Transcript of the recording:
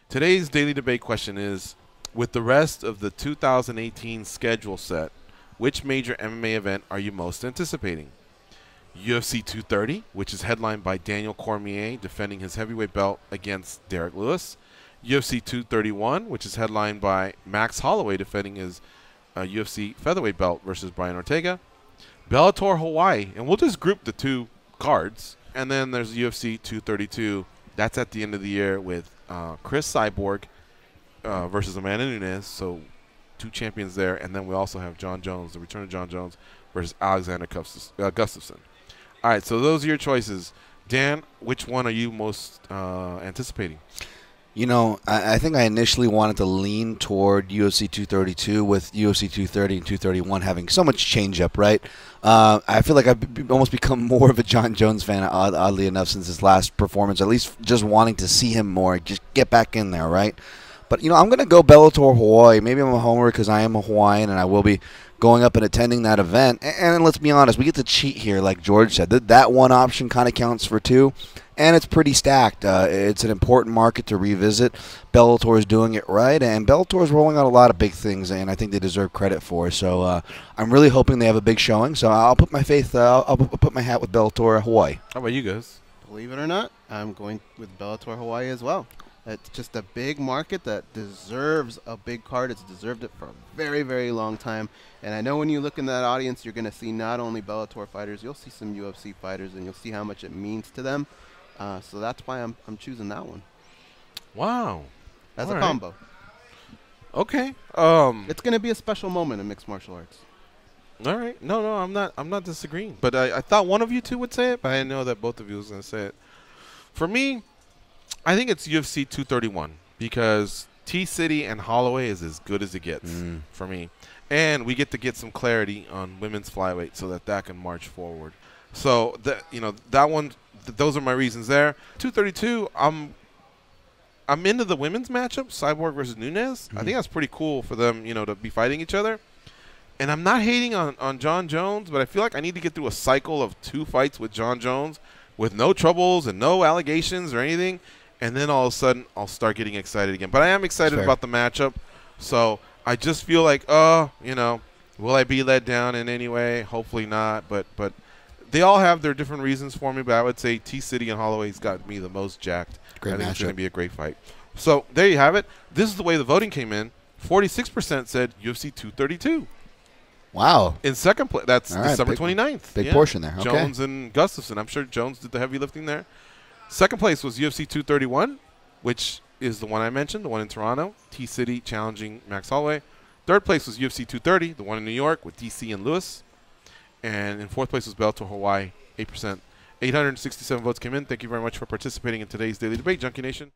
Today's daily debate question is, with the rest of the 2018 schedule set, which major MMA event are you most anticipating? UFC 230, which is headlined by Daniel Cormier defending his heavyweight belt against Derek Lewis. UFC 231, which is headlined by Max Holloway defending his UFC featherweight belt versus Brian Ortega. Bellator Hawaii, and we'll just group the two cards. And then there's UFC 232. That's at the end of the year with Chris Cyborg versus Amanda Nunes. So two champions there. And then we also have John Jones, the return of John Jones versus Alexander Gustafsson. All right, so those are your choices. Dan, which one are you most anticipating? You know, I think I initially wanted to lean toward UFC 232 with UFC 230 and 231 having so much change-up, right? I feel like I've almost become more of a John Jones fan, oddly enough, since his last performance, at least just wanting to see him more, just get back in there, right? But, you know, I'm going to go Bellator Hawaii. Maybe I'm a homer because I am a Hawaiian and I will be going up and attending that event. And let's be honest, we get to cheat here, like George said. That one option kind of counts for two. And it's pretty stacked. It's an important market to revisit. Bellator is doing it right, and Bellator is rolling out a lot of big things, and I think they deserve credit for. So I'm really hoping they have a big showing. So I'll put my faith. I'll put my hat with Bellator Hawaii. How about you guys? Believe it or not, I'm going with Bellator Hawaii as well. It's just a big market that deserves a big card. It's deserved it for a very, very long time. And I know when you look in that audience, you're going to see not only Bellator fighters, you'll see some UFC fighters, and you'll see how much it means to them. So that's why I'm choosing that one. Wow. As a combo. Okay. It's going to be a special moment in mixed martial arts. All right. No, I'm not disagreeing. But I thought one of you two would say it, but I didn't know that both of you was going to say it. For me, I think it's UFC 231 because T-City and Holloway is as good as it gets for me. And we get to get some clarity on women's flyweight so that can march forward. So that one, those are my reasons there. 232, I'm into the women's matchup, Cyborg versus Nunes. I think that's pretty cool for them, to be fighting each other. And I'm not hating on John Jones, but I feel like I need to get through a cycle of 2 fights with John Jones with no troubles and no allegations or anything. And then all of a sudden, I'll start getting excited again. But I am excited about the matchup. So I just feel like, will I be let down in any way? Hopefully not. But they all have their different reasons for me. But I would say T-City and Holloway's got me the most jacked. Great I think matchup. it's going to be a great fight. So there you have it. This is the way the voting came in. 46% said UFC 232. Wow. In second place, that's all right, December 29th. Big portion there. Okay. Jones and Gustafsson. I'm sure Jones did the heavy lifting there. Second place was UFC 231, which is the one I mentioned, the one in Toronto. T-City challenging Max Holloway. Third place was UFC 230, the one in New York with DC and Lewis. And in fourth place was Bellator Hawaii, 8%. 867 votes came in. Thank you very much for participating in today's Daily Debate, Junkie Nation.